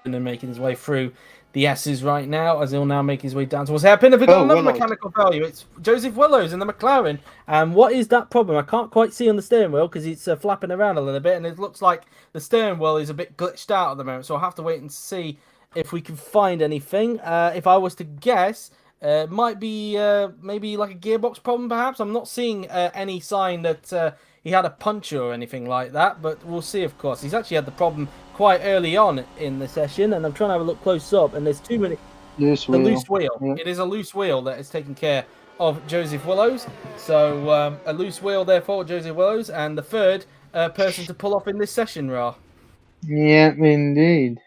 And then making his way through the S's right now, as he'll now make his way down towards hairpin. If we've got another Willows. mechanical value, it's Joseph Willows in the McLaren. And what is that problem? I can't quite see on the steering wheel because it's flapping around a little bit, and it looks like the steering wheel is a bit glitched out at the moment. So I'll have to wait and see if we can find anything. If I was to guess, it might be maybe like a gearbox problem, perhaps. I'm not seeing any sign that he had a puncture or anything like that, but we'll see, of course. He's actually had the problem quite early on in the session, and I'm trying to have a look close up, and there's too many... Loose wheel. loose wheel. Yeah. It is a loose wheel that is taking care of Joseph Willows. So a loose wheel there for Joseph Willows, and the third person to pull off in this session, Ra. Yeah, indeed.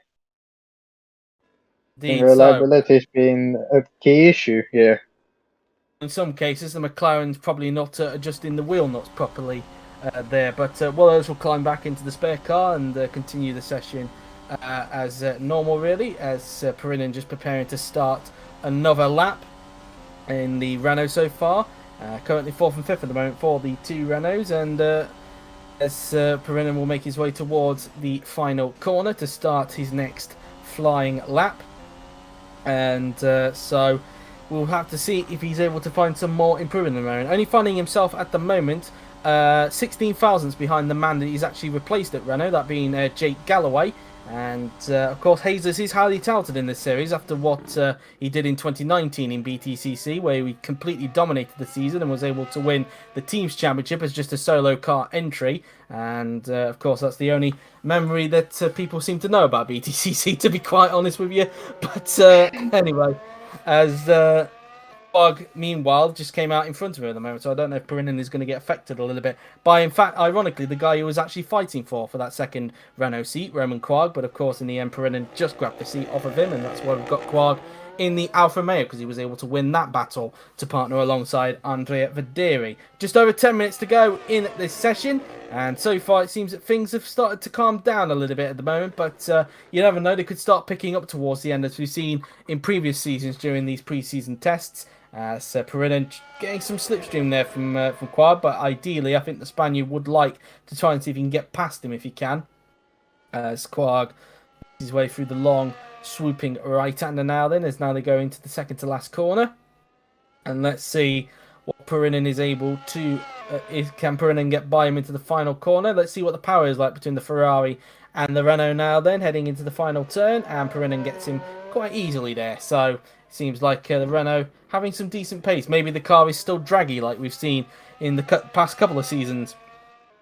Indeed, Reliability has been a key issue here. In some cases, the McLaren's probably not adjusting the wheel nuts properly there, but Willows will climb back into the spare car and continue the session as normal, really, as Perinen just preparing to start another lap in the Renault so far. Currently 4th and 5th at the moment for the two Renaults, and as Perinen will make his way towards the final corner to start his next flying lap. And so we'll have to see if he's able to find some more improvement at the moment. Only finding himself at the moment 16 thousandths behind the man that he's actually replaced at Renault, that being Jake Galloway. And of course, Jesus is highly touted in this series after what he did in 2019 in BTCC, where he completely dominated the season and was able to win the team's championship as just a solo car entry. And of course, that's the only memory that people seem to know about BTCC, to be quite honest with you. But anyway, as Bug, meanwhile, just came out in front of him at the moment, so I don't know if Perinen is going to get affected a little bit by, in fact, ironically, the guy who was actually fighting for that second Renault seat, Roman Quark. But of course, in the end, Perinen just grabbed the seat off of him, and that's why we've got Quark in the Alfa Romeo, because he was able to win that battle to partner alongside Andrea Videri. Just over 10 minutes to go in this session, and so far it seems that things have started to calm down a little bit at the moment, but you never know, they could start picking up towards the end, as we've seen in previous seasons during these pre-season tests. So Perinen getting some slipstream there from Quad, but ideally I think the Spaniard would like to try and see if he can get past him if he can. As Quark makes his way through the long swooping right-hander now then, as now they go into the second to last corner. And let's see what Perinen is able to... can Perinen get by him into the final corner? Let's see what the power is like between the Ferrari and the Renault now then, heading into the final turn. And Perinen gets him quite easily there. So it seems like the Renault having some decent pace. Maybe the car is still draggy like we've seen in the past couple of seasons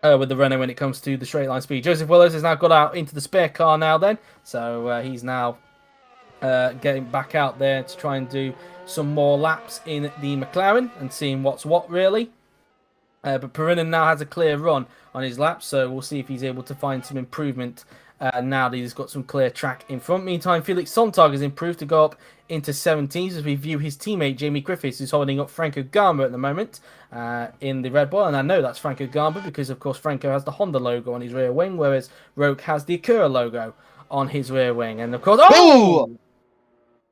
with the Renault when it comes to the straight line speed. Joseph Willows has now got out into the spare car now then. So he's now getting back out there to try and do some more laps in the McLaren and seeing what's what, really. But Perinen now has a clear run on his laps, so we'll see if he's able to find some improvement now that he's got some clear track in front. Meantime, Felix Sontag has improved to go up into 17th as we view his teammate Jamie Griffiths, who's holding up Franco Garma at the moment in the Red Bull. And I know that's Franco Garma because, of course, Franco has the Honda logo on his rear wing, whereas Roke has the Acura logo on his rear wing. And, of course...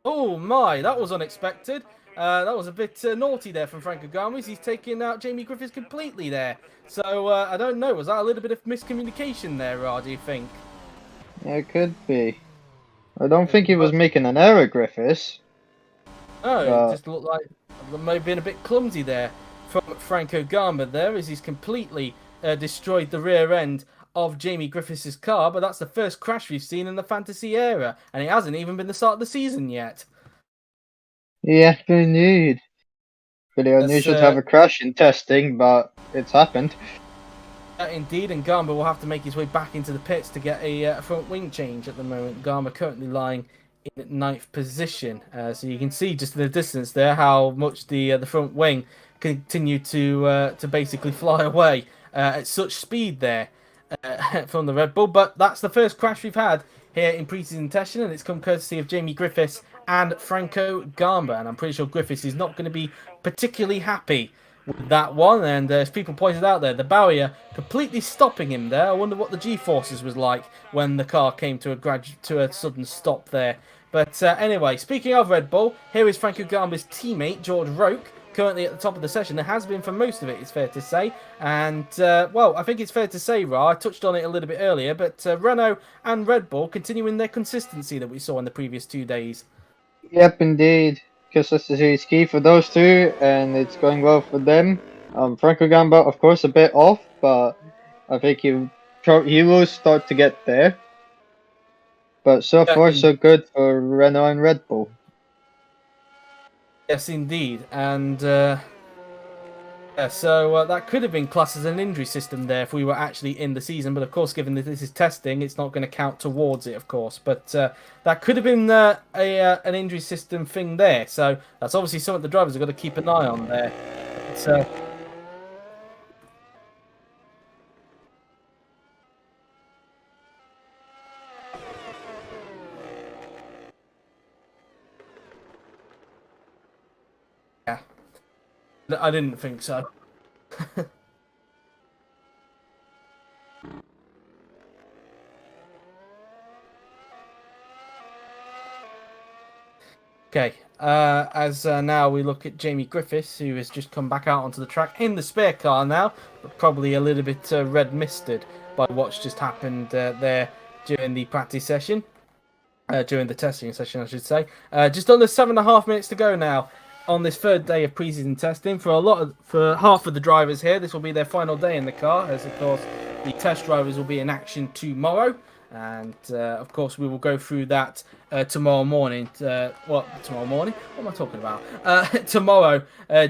Oh, my, that was unexpected. That was a bit naughty there from Franco Garma. He's taking out Jamie Griffiths completely there. So, I don't know. Was that a little bit of miscommunication there, Ra, do you think? It could be. I don't think he was making an error, Griffiths. No, it just looked like it may have been a bit clumsy there from Franco Garma there, as he's completely destroyed the rear end of Jamie Griffiths' car. But that's the first crash we've seen in the fantasy era, and it hasn't even been the start of the season yet. Yeah, indeed. Pretty unusual to have a crash in testing, but it's happened. Indeed, and Garma will have to make his way back into the pits to get a front wing change at the moment. Garma currently lying in 9th position. So you can see just in the distance there how much the front wing continue to basically fly away at such speed there from the Red Bull. But that's the first crash we've had here in preseason testing, and it's come courtesy of Jamie Griffiths and Franco Gamba. And I'm pretty sure Griffiths is not going to be particularly happy with that one. And as people pointed out there, the barrier completely stopping him there. I wonder what the G-forces was like when the car came to a sudden stop there. But anyway, speaking of Red Bull, here is Franco Gamba's teammate, George Roke, currently at the top of the session. There has been for most of it, it's fair to say. And, well, I think it's fair to say, Ra, I touched on it a little bit earlier, but Renault and Red Bull continuing their consistency that we saw in the previous 2 days. Yep, indeed. Consistency is key for those two, and it's going well for them. Franco Gamba, of course, a bit off, but I think he will start to get there. But so far, so good for Renault and Red Bull. Yes, indeed. And yeah, so that could have been classed as an injury system there if we were actually in the season. But of course, given that this is testing, it's not going to count towards it, of course. But that could have been an injury system thing there. So that's obviously something the drivers have got to keep an eye on there. But, yeah, I didn't think so. Okay, as now we look at Jamie Griffiths, who has just come back out onto the track in the spare car now, but probably a little bit red misted by what's just happened there during the practice session, during the testing session, I should say. Just under 7.5 minutes to go now on this third day of preseason testing. For half of the drivers here, this will be their final day in the car, as of course the test drivers will be in action tomorrow. And of course, we will go through that tomorrow morning. Tomorrow morning? What am I talking about? Tomorrow,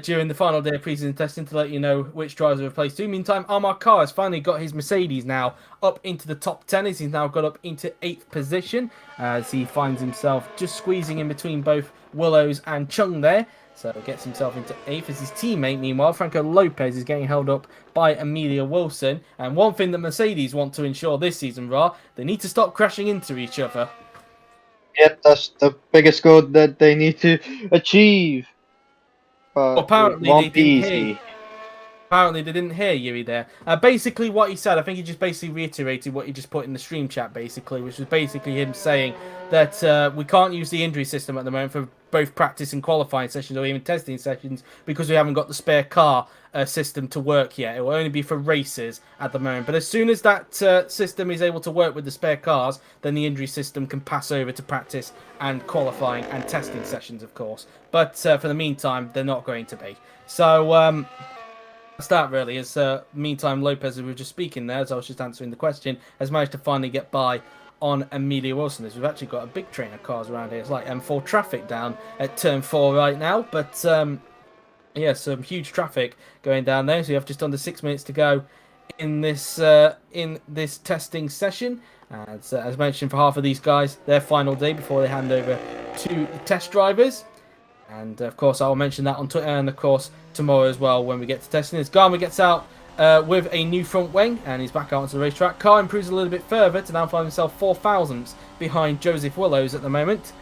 during the final day of preseason testing, to let you know which drivers are replaced to. Meantime, Amar Khan has finally got his Mercedes now up into the top 10. He's now got up into 8th position as he finds himself just squeezing in between both Willows and Chung there. So gets himself into 8th as his teammate, meanwhile, Franco Lopez, is getting held up by Amelia Wilson. And one thing that Mercedes want to ensure this season, Ra, they need to stop crashing into each other. Yep, that's the biggest goal that they need to achieve. But apparently they didn't Apparently they didn't hear Yuri there. Basically what he said, I think he just basically reiterated what he just put in the stream chat, basically, which was basically him saying that we can't use the injury system at the moment for both practice and qualifying sessions or even testing sessions because we haven't got the spare car system to work yet. It will only be for races at the moment. But as soon as that system is able to work with the spare cars, then the injury system can pass over to practice and qualifying and testing sessions, of course. But for the meantime, they're not going to be. So that's that really. As meantime, Lopez, who we were just speaking there, as I was just answering the question, has managed to finally get by on Amelia Wilson. As we've actually got a big train of cars around here. It's like M4 traffic down at turn 4 right now. But yeah, some huge traffic going down there. So you have just under 6 minutes to go in this testing session. As mentioned, for half of these guys, their final day before they hand over to the test drivers. And of course, I'll mention that on Twitter, and of course tomorrow as well when we get to testing. As Garma gets out with a new front wing, and he's back out onto the racetrack. Car improves a little bit further to now find himself 4 thousandths behind Joseph Willows at the moment.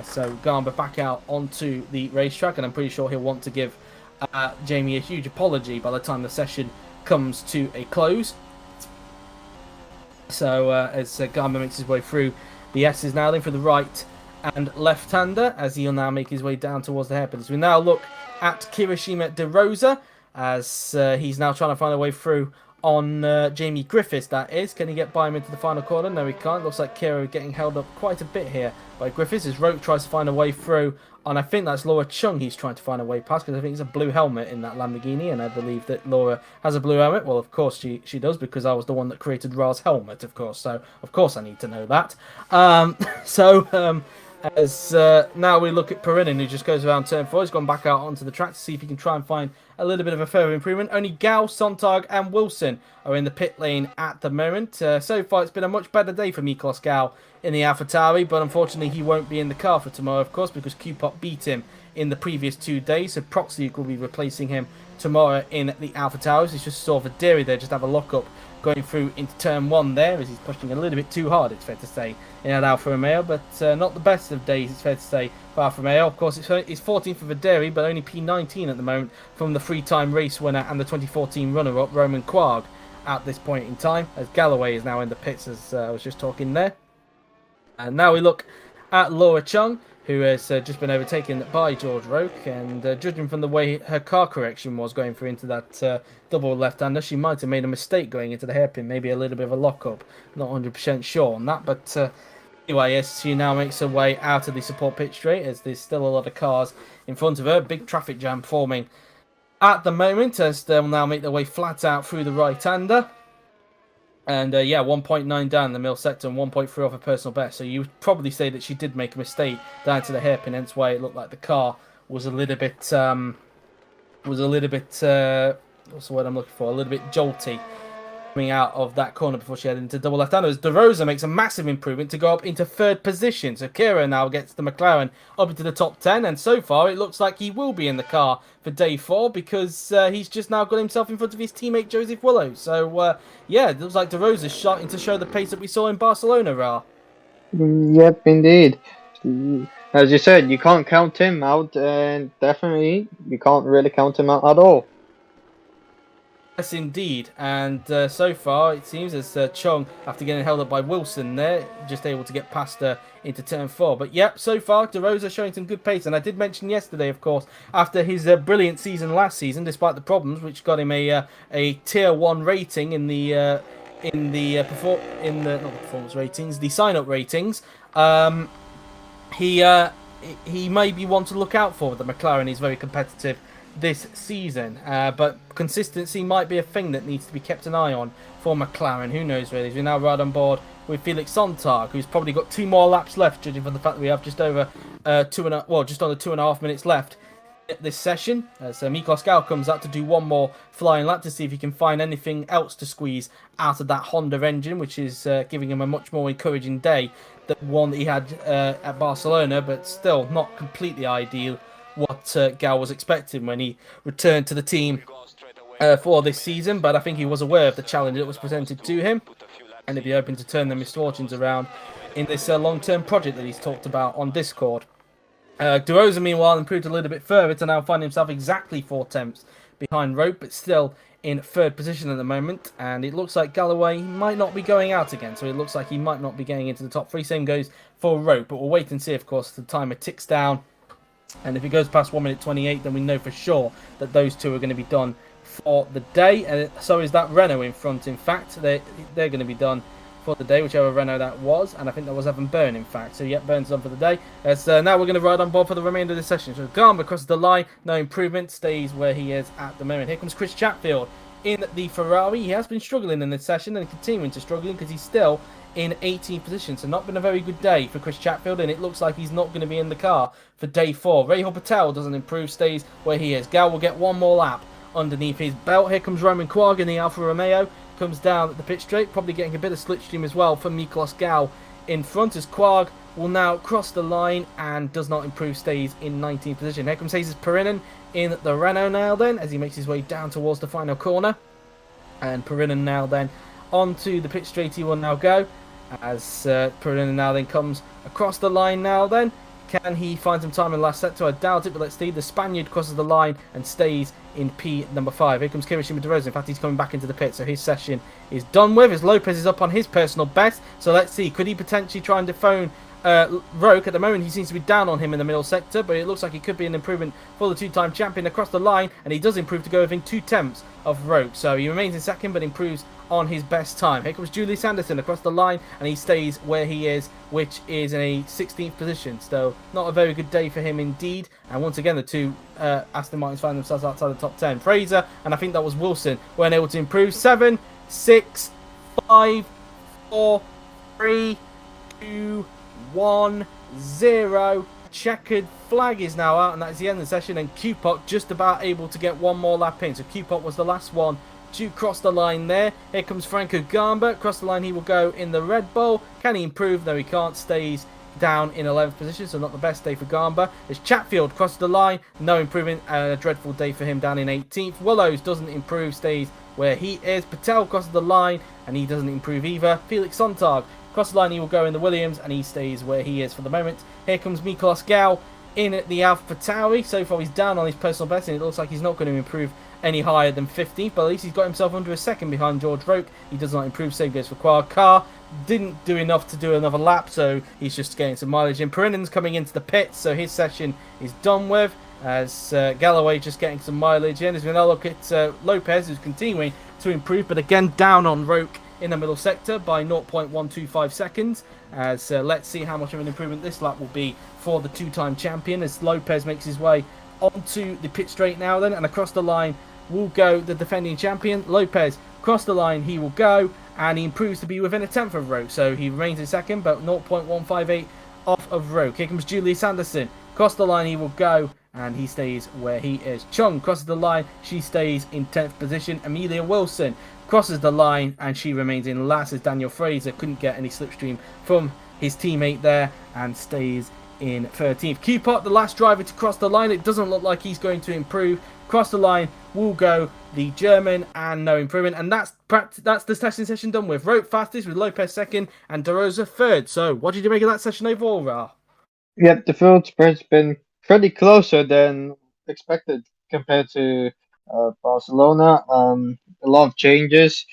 So Garma back out onto the racetrack, and I'm pretty sure he'll want to give Jamie a huge apology by the time the session comes to a close. So as Garma makes his way through the S's now, then for the right and left-hander, as he'll now make his way down towards the hairpin. As we now look at Kirishima De Rosa, as he's now trying to find a way through on Jamie Griffiths, that is. Can he get by him into the final corner? No, he can't. Looks like Kira getting held up quite a bit here by Griffiths, as Roke tries to find a way through, and I think that's Laura Chung he's trying to find a way past, because I think it's a blue helmet in that Lamborghini, and I believe that Laura has a blue helmet. Well, of course she does, because I was the one that created Ra's helmet, of course, so of course I need to know that. As now we look at Perinin, who just goes around turn 4. He's gone back out onto the track to see if he can try and find a little bit of a further improvement. Only Gao, Sontag and Wilson are in the pit lane at the moment. So far, it's been a much better day for Miklos Gao in the AlphaTauri, but unfortunately he won't be in the car for tomorrow, of course, because Quark beat him in the previous 2 days, so Prix will be replacing him tomorrow in the AlphaTauri. It's just saw Vaderi there just have a lockup going through into turn 1 there, as he's pushing a little bit too hard, it's fair to say, in that Alfa Romeo, but not the best of days, it's fair to say, for Alfa Romeo. Of course, it's 14th for Vaderi, but only P19 at the moment from the 3-time race winner and the 2014 runner-up, Roman Quark, at this point in time, as Galloway is now in the pits, as I was just talking there. And now we look at Laura Chung, who has just been overtaken by George Roque, and judging from the way her car correction was going through into that double left-hander, she might have made a mistake going into the hairpin, maybe a little bit of a lock-up. Not 100% sure on that, but anyway, yes, she now makes her way out of the support pit straight, as there's still a lot of cars in front of her. Big traffic jam forming at the moment, as they'll now make their way flat out through the right-hander. And yeah, 1.9 down the middle sector and 1.3 off a personal best. So you would probably say that she did make a mistake down to the hairpin. Hence why it looked like the car was a little bit, what's the word I'm looking for? A little bit jolty coming out of that corner before she headed into double left-handers. De Rosa makes a massive improvement to go up into 3rd position. So Kira now gets the McLaren up into the top 10. And so far, it looks like he will be in the car for day 4 because he's just now got himself in front of his teammate Joseph Willows. So, yeah, it looks like De Rosa's starting to show the pace that we saw in Barcelona, Ra. Yep, indeed. As you said, you can't count him out, and definitely you can't really count him out at all. Yes, indeed. And so far, it seems as Chung, after getting held up by Wilson there, just able to get past her into turn 4. But yep, so far, De Rosa showing some good pace. And I did mention yesterday, of course, after his brilliant season last season, despite the problems, which got him a tier 1 rating in the not the performance ratings, the sign-up ratings. He may be one to look out for. The McLaren is very competitive this season, but consistency might be a thing that needs to be kept an eye on for McLaren. Who knows really? We're now right on board with Felix Sontag, who's probably got 2 more laps left, judging from the fact that we have just over just under 2.5 minutes left this session, as Miklos Gal comes out to do 1 more flying lap to see if he can find anything else to squeeze out of that Honda engine, which is giving him a much more encouraging day than one that he had at Barcelona, but still not completely ideal what Gal was expecting when he returned to the team for this season. But I think he was aware of the challenge that was presented to him, and he'd be hoping to turn the misfortunes around in this long-term project that he's talked about on Discord. De Rosa, meanwhile, improved a little bit further to now find himself exactly 4 tenths behind Rope, but still in 3rd position at the moment. And it looks like Galloway might not be going out again, so it looks like he might not be getting into the top 3. Same goes for Rope, but we'll wait and see, of course, the timer ticks down. And if it goes past 1 minute 28, then we know for sure that those 2 are going to be done for the day. And so is that Renault in front, in fact. They're going to be done for the day, whichever Renault that was. And I think that was Evan Byrne, in fact. So, yeah, Byrne's done for the day. Now we're going to ride on board for the remainder of the session. So, Garma crosses the line. No improvement. Stays where he is at the moment. Here comes Chris Chatfield in the Ferrari. He has been struggling in this session and continuing to struggle because he's still in 18th position. So not been a very good day for Chris Chatfield, and it looks like he's not going to be in the car for day 4. Rahul Patel doesn't improve, stays where he is. Gal will get 1 more lap underneath his belt. Here comes Roman Quark in the Alfa Romeo. Comes down at the pit straight, probably getting a bit of slipstream as well for Miklos Gal in front, as Quark will now cross the line and does not improve, stays in 19th position. Here comes Jesus Perinen in the Renault now then, as he makes his way down towards the final corner. And Perinen now then onto the pit straight he will now go, as Perinen now then comes across the line now then. Can he find some time in the last sector? I doubt it, but let's see. The Spaniard crosses the line and stays in P number 5. Here comes Kirishima De Rosa. In fact, he's coming back into the pit, so his session is done with, as Lopez is up on his personal best. So let's see. Could he potentially try and dethrone Roque? At the moment, he seems to be down on him in the middle sector, but it looks like it could be an improvement for the 2-time champion across the line, and he does improve to go within 2 tenths of Roque. So he remains in second, but improves on his best time. Here comes Julius Anderson across the line, and he stays where he is, which is in a 16th position. So not a very good day for him indeed. And once again, the 2 Aston Martins find themselves outside the top 10. Fraser, and I think that was Wilson, weren't able to improve. 7, 6, 5, 4, 3, 2, 1, 0. Checkered flag is now out, and that's the end of the session. And Quark just about able to get 1 more lap in. So Quark was the last one to cross the line there. Here comes Franco Gamba. Cross the line he will go in the Red Bull. Can he improve? No, he can't. Stays down in 11th position, so not the best day for Gamba. As Chatfield crosses the line, no improvement. A dreadful day for him down in 18th. Willows doesn't improve, stays where he is. Patel crosses the line, and he doesn't improve either. Felix Sontag crosses the line, he will go in the Williams, and he stays where he is for the moment. Here comes Miklos Gal in the Alpha Tauri. So far he's down on his personal best, and it looks like he's not going to improve any higher than 15th, but at least he's got himself under a second behind George Roke. He does not improve, same goes for Quark. Carr didn't do enough to do another lap, so he's just getting some mileage in. Perinen's coming into the pits, so his session is done with, as Galloway just getting some mileage in. As we now look at Lopez, who's continuing to improve, but again down on Roke in the middle sector by 0.125 seconds. As let's see how much of an improvement this lap will be for the two-time champion, as Lopez makes his way onto the pit straight now then, and across the line will go the defending champion. Lopez across the line he will go, and he improves to be within a tenth of Roke, so he remains in second but 0.158 off of Roke. Here comes Julius Anderson. Across the line he will go, and he stays where he is. Chung crosses the line, she stays in 10th position. Amelia Wilson crosses the line, and she remains in last, as Daniel Fraser couldn't get any slipstream from his teammate there and stays in 13th. Q-Pot, the last driver to cross the line. It doesn't look like he's going to improve. Cross the line will go the German, and no improvement. And that's the testing session done with. Roke fastest, with Lopez second and De Rosa third. So what did you make of that session overall, Ra? Yep, the field spread's been pretty closer than expected compared to Barcelona. A lot of changes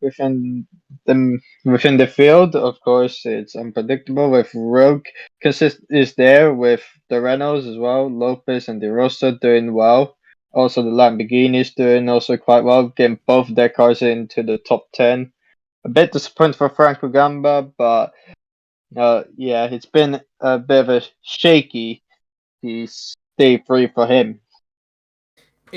within the field. Of course, it's unpredictable with Rogue is there, with the Renaults as well. Lopez and De Rosa doing well. Also, the Lamborghinis doing also quite well, getting both their cars into the top 10. A bit disappointing for Franco Gamba, but yeah, it's been a bit of a shaky day 3 for him.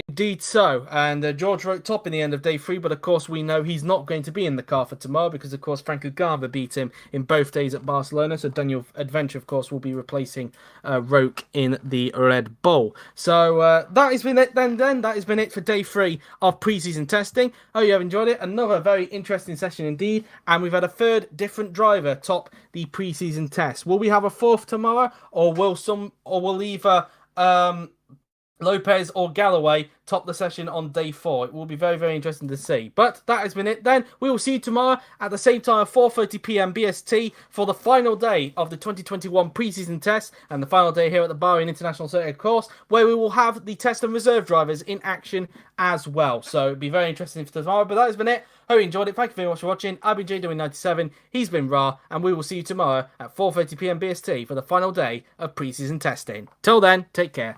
Indeed so, and George Roke top in the end of day 3, but of course we know he's not going to be in the car for tomorrow, because of course Franco Gamba beat him in both days at Barcelona, so Daniel Adventure of course will be replacing Roke in the Red Bull. So that has been it then, that has been it for day 3 of pre-season testing. Hope you have enjoyed it. Another very interesting session indeed, and we've had a third different driver top the pre-season test. Will we have a fourth tomorrow, or will either Lopez or Galloway top the session on day 4? It will be very, very interesting to see. But that has been it then. We will see you tomorrow at the same time, 4:30 p.m. BST, for the final day of the 2021 preseason test, and the final day here at the Bahrain International Circuit course, where we will have the test and reserve drivers in action as well. So it'll be very interesting for tomorrow. But that has been it. Hope you enjoyed it. Thank you very much for watching. I've been JW97. He's been Ra, and we will see you tomorrow at 4:30 p.m. BST for the final day of preseason testing. Till then, take care.